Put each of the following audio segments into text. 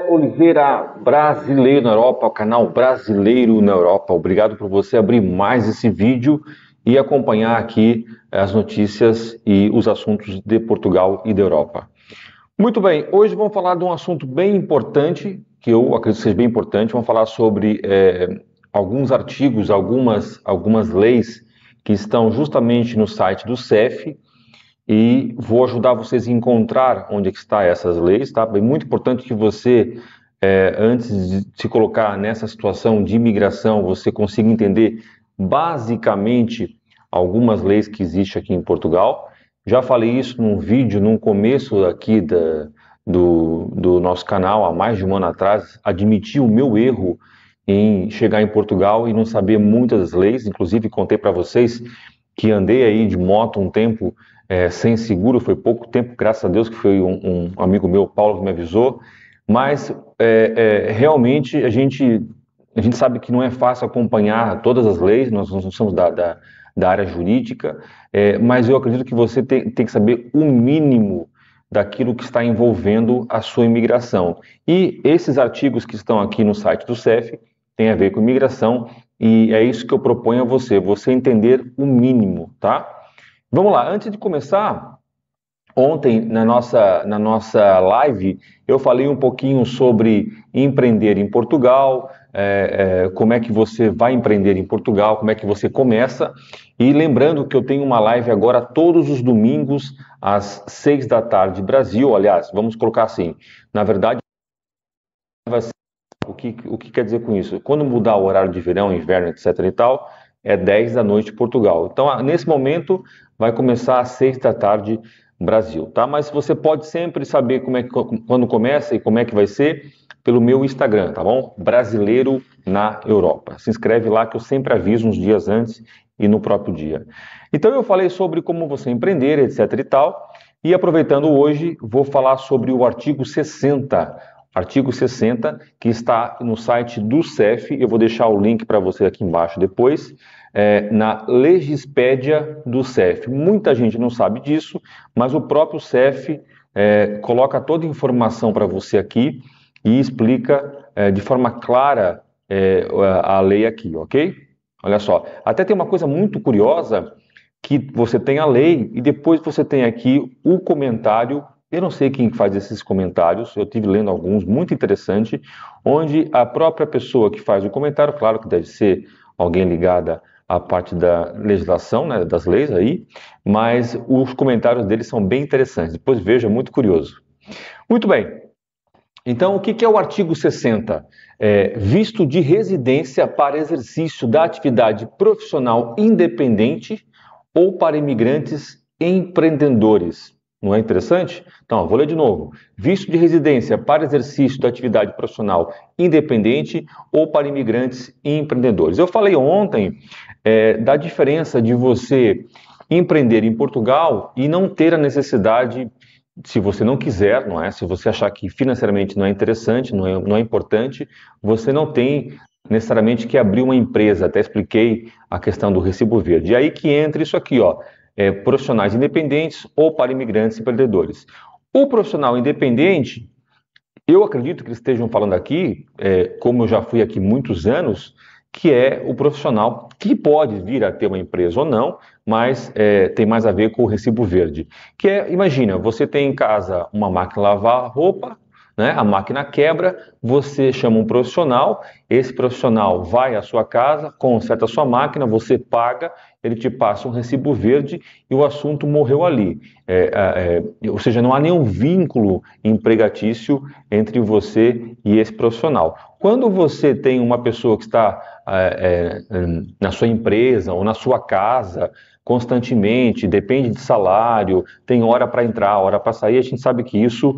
Oliveira, brasileiro na Europa, o canal Brasileiro na Europa. Obrigado por você abrir mais esse vídeo e acompanhar aqui as notícias e os assuntos de Portugal e da Europa. Muito bem, hoje vamos falar de um assunto bem importante, que eu acredito que seja bem importante. Vamos falar sobre alguns artigos, algumas leis que estão justamente no site do CEF, e vou ajudar vocês a encontrar onde é que está essas leis, tá? É muito importante que você, antes de se colocar nessa situação de imigração, você consiga entender basicamente algumas leis que existem aqui em Portugal. Já falei isso num vídeo, num começo aqui do nosso canal, há mais de um ano atrás, admiti o meu erro em chegar em Portugal e não saber muitas leis, inclusive contei para vocês que andei aí de moto um tempo sem seguro, foi pouco tempo, graças a Deus que foi um amigo meu, Paulo, que me avisou, mas realmente a gente sabe que não é fácil acompanhar todas as leis, nós não somos da área jurídica, mas eu acredito que você tem que saber o mínimo daquilo que está envolvendo a sua imigração. E esses artigos que estão aqui no site do CEF têm a ver com imigração, e é isso que eu proponho a você entender o mínimo, tá? Vamos lá, antes de começar, ontem na nossa live eu falei um pouquinho sobre empreender em Portugal, como é que você vai empreender em Portugal, como é que você começa, e lembrando que eu tenho uma live agora todos os domingos às 6 da tarde Brasil, aliás, vamos colocar assim, na verdade, o que quer dizer com isso? Quando mudar o horário de verão, inverno, etc e tal, é 10 da noite Portugal. Então, nesse momento, vai começar às 6 da tarde Brasil, tá? Mas você pode sempre saber quando começa e como é que vai ser pelo meu Instagram, tá bom? Brasileiro na Europa. Se inscreve lá que eu sempre aviso uns dias antes e no próprio dia. Então, eu falei sobre como você empreender, etc e tal, e aproveitando hoje, vou falar sobre o artigo 60, que está no site do CEF, eu vou deixar o link para você aqui embaixo depois, na Legispédia do CEF. Muita gente não sabe disso, mas o próprio CEF coloca toda a informação para você aqui e explica de forma clara a lei aqui, ok? Olha só, até tem uma coisa muito curiosa, que você tem a lei e depois você tem aqui o comentário. Eu não sei quem faz esses comentários, eu tive lendo alguns, muito interessante, onde a própria pessoa que faz o comentário, claro que deve ser alguém ligada à parte da legislação, né, das leis aí, mas os comentários deles são bem interessantes, depois veja, muito curioso. Muito bem, então o que é o artigo 60? Visto de residência para exercício da atividade profissional independente ou para imigrantes empreendedores. Não é interessante? Então, vou ler de novo. Visto de residência para exercício da atividade profissional independente ou para imigrantes e empreendedores. Eu falei ontem da diferença de você empreender em Portugal e não ter a necessidade, se você não quiser, não é? Se você achar que financeiramente não é interessante, não é importante, você não tem necessariamente que abrir uma empresa. Até expliquei a questão do recibo verde. E aí que entra isso aqui, ó, profissionais independentes ou para imigrantes e empreendedores. O profissional independente, eu acredito que eles estejam falando aqui, como eu já fui aqui muitos anos, que é o profissional que pode vir a ter uma empresa ou não, mas tem mais a ver com o recibo verde. Que imagina, você tem em casa uma máquina de lavar roupa, né? A máquina quebra, você chama um profissional, esse profissional vai à sua casa, conserta a sua máquina, você paga, ele te passa um recibo verde e o assunto morreu ali. Ou seja, não há nenhum vínculo empregatício entre você e esse profissional. Quando você tem uma pessoa que está na sua empresa ou na sua casa constantemente, depende de salário, tem hora para entrar, hora para sair, a gente sabe que isso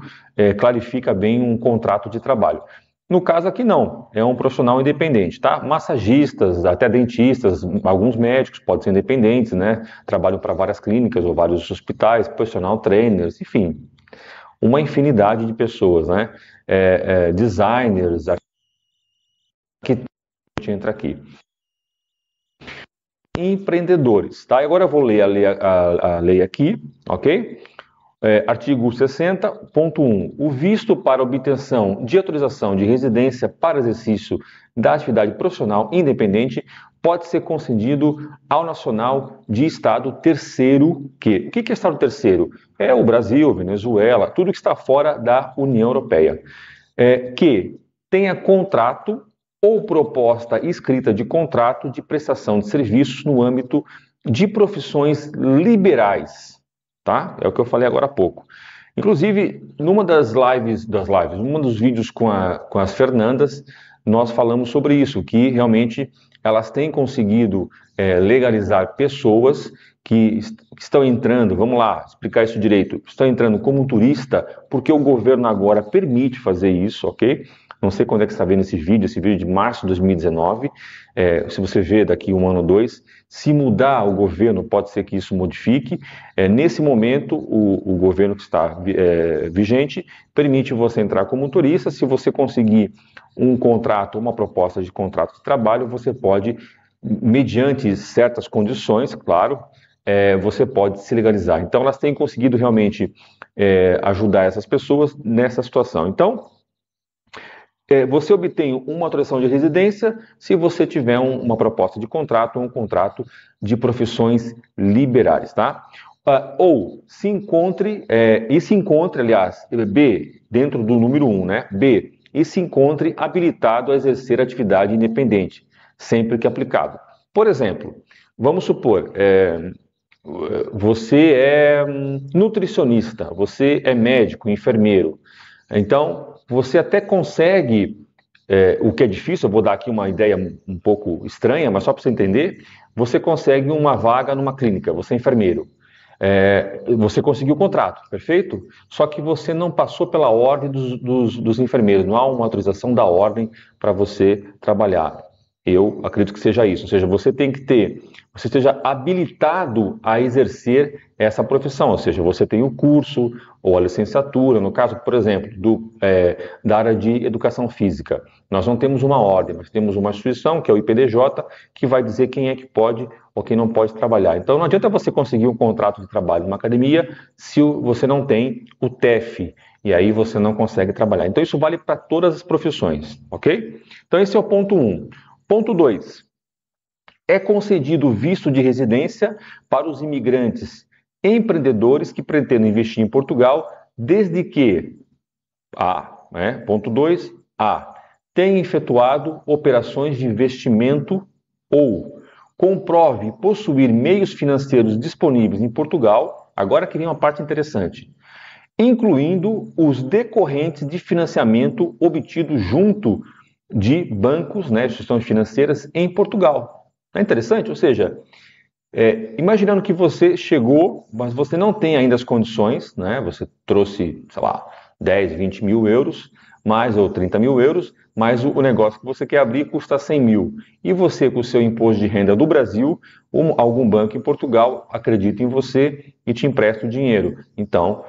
clarifica bem um contrato de trabalho. No caso aqui não, é um profissional independente, tá? Massagistas, até dentistas, alguns médicos podem ser independentes, né? Trabalham para várias clínicas ou vários hospitais, personal trainers, enfim, uma infinidade de pessoas, né? Designers, arquitetos, entra aqui. Empreendedores, tá? Agora eu vou ler a lei aqui, ok? Artigo 60.1. O visto para obtenção de autorização de residência para exercício da atividade profissional independente pode ser concedido ao nacional de Estado terceiro que... O que é Estado terceiro? É o Brasil, Venezuela, tudo que está fora da União Europeia. Que tenha contrato ou proposta escrita de contrato de prestação de serviços no âmbito de profissões liberais. Tá? É o que eu falei agora há pouco. Inclusive, numa das lives, num dos vídeos com as Fernandas, nós falamos sobre isso, que realmente elas têm conseguido legalizar pessoas que estão entrando, vamos lá, explicar isso direito, estão entrando como turista, porque o governo agora permite fazer isso, ok? Não sei quando é que você está vendo esse vídeo de março de 2019, se você vê daqui um ano ou dois, se mudar o governo, pode ser que isso modifique. Nesse momento, o governo que está vigente permite você entrar como turista. Se você conseguir um contrato, uma proposta de contrato de trabalho, você pode, mediante certas condições, claro, você pode se legalizar. Então, elas têm conseguido realmente ajudar essas pessoas nessa situação. Então, você obtém uma autorização de residência se você tiver uma proposta de contrato ou um contrato de profissões liberais, tá? Ou se encontre, aliás, B, dentro do número 1, né? B, e se encontre habilitado a exercer atividade independente, sempre que aplicado. Por exemplo, vamos supor, você é nutricionista, você é médico, enfermeiro, então você até consegue, o que é difícil, eu vou dar aqui uma ideia um pouco estranha, mas só para você entender, você consegue uma vaga numa clínica, você é enfermeiro, você conseguiu o contrato, perfeito? Só que você não passou pela ordem dos enfermeiros, não há uma autorização da ordem para você trabalhar. Eu acredito que seja isso, ou seja, você tem que você esteja habilitado a exercer essa profissão, ou seja, você tem o curso ou a licenciatura, no caso, por exemplo, da área de educação física. Nós não temos uma ordem, mas temos uma instituição, que é o IPDJ, que vai dizer quem é que pode ou quem não pode trabalhar. Então, não adianta você conseguir um contrato de trabalho numa academia se você não tem o TEF, e aí você não consegue trabalhar. Então, isso vale para todas as profissões, ok? Então, esse é o ponto 1. Ponto 2. É concedido visto de residência para os imigrantes empreendedores que pretendem investir em Portugal, desde que ponto 2, tenha efetuado operações de investimento ou comprove possuir meios financeiros disponíveis em Portugal, agora que vem uma parte interessante, incluindo os decorrentes de financiamento obtido junto de bancos, instituições financeiras em Portugal. É interessante? Ou seja, imaginando que você chegou, mas você não tem ainda as condições, né? Você trouxe, sei lá, 10, 20 mil euros, ou 30 mil euros, mas o negócio que você quer abrir custa 100 mil. E você, com o seu imposto de renda do Brasil, algum banco em Portugal acredita em você e te empresta o dinheiro. Então,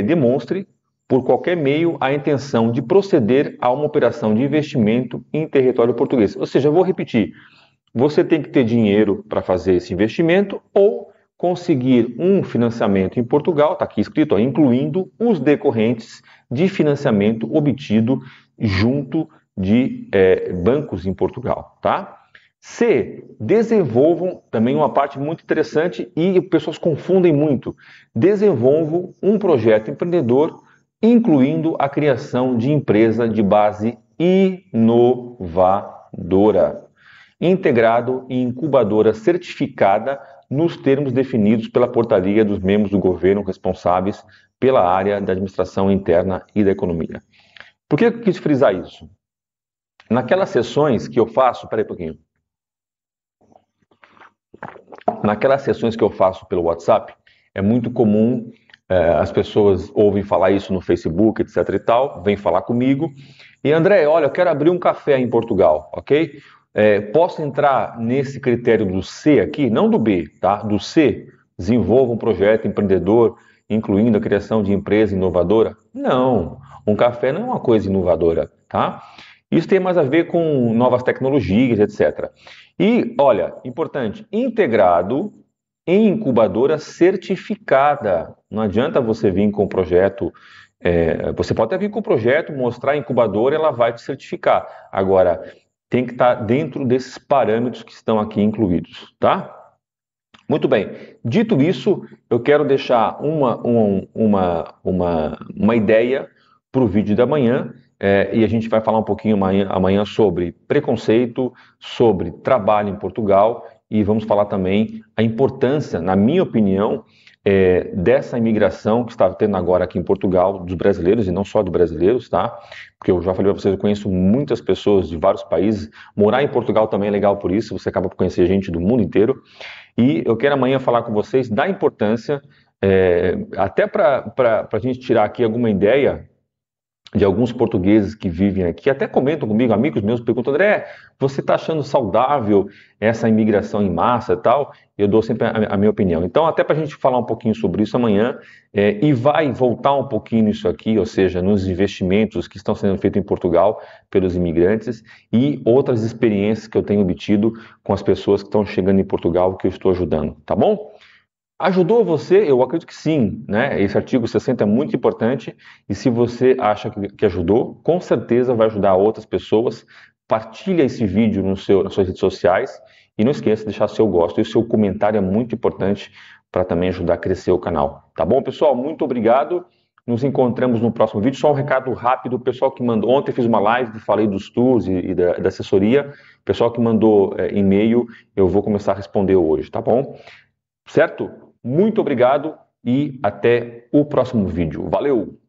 demonstre por qualquer meio a intenção de proceder a uma operação de investimento em território português. Ou seja, eu vou repetir, você tem que ter dinheiro para fazer esse investimento ou conseguir um financiamento em Portugal, está aqui escrito, incluindo os decorrentes de financiamento obtido junto de bancos em Portugal, tá? C, desenvolvam, também uma parte muito interessante e pessoas confundem muito, desenvolvam um projeto empreendedor incluindo a criação de empresa de base inovadora, integrado em incubadora certificada nos termos definidos pela portaria dos membros do governo responsáveis pela área da administração interna e da economia. Por que eu quis frisar isso? Naquelas sessões que eu faço, Naquelas sessões que eu faço pelo WhatsApp, é muito comum, as pessoas ouvem falar isso no Facebook, etc e tal, vêm falar comigo, e André, olha, eu quero abrir um café em Portugal, ok? Posso entrar nesse critério do C aqui, não do B, tá? Do C, desenvolva um projeto empreendedor, incluindo a criação de empresa inovadora? Não, um café não é uma coisa inovadora, tá? Isso tem mais a ver com novas tecnologias, etc. E, olha, importante, integrado em incubadora certificada. Não adianta você vir com o projeto, você pode até vir com o projeto, mostrar a incubadora, ela vai te certificar. Agora, tem que estar dentro desses parâmetros que estão aqui incluídos, tá? Muito bem. Dito isso, eu quero deixar uma ideia para o vídeo da manhã, e a gente vai falar um pouquinho amanhã sobre preconceito, sobre trabalho em Portugal, e vamos falar também a importância, na minha opinião, dessa imigração que está tendo agora aqui em Portugal, dos brasileiros, e não só dos brasileiros, tá? Porque eu já falei para vocês, eu conheço muitas pessoas de vários países. Morar em Portugal também é legal por isso, você acaba por conhecer gente do mundo inteiro. E eu quero amanhã falar com vocês da importância, até para a gente tirar aqui alguma ideia de alguns portugueses que vivem aqui, até comentam comigo, amigos meus, perguntam, André, você está achando saudável essa imigração em massa e tal? Eu dou sempre a minha opinião. Então, até para a gente falar um pouquinho sobre isso amanhã, e vai voltar um pouquinho nisso aqui, ou seja, nos investimentos que estão sendo feitos em Portugal pelos imigrantes e outras experiências que eu tenho obtido com as pessoas que estão chegando em Portugal, que eu estou ajudando, tá bom? Ajudou você? Eu acredito que sim, né? Esse artigo 60 é muito importante e se você acha que ajudou, com certeza vai ajudar outras pessoas. Partilha esse vídeo nas suas redes sociais e não esqueça de deixar seu gosto e o seu comentário é muito importante para também ajudar a crescer o canal. Tá bom, pessoal? Muito obrigado. Nos encontramos no próximo vídeo. Só um recado rápido, o pessoal que mandou, ontem fiz uma live, falei dos tours e da assessoria, o pessoal que mandou e-mail, eu vou começar a responder hoje, tá bom? Certo? Muito obrigado e até o próximo vídeo. Valeu!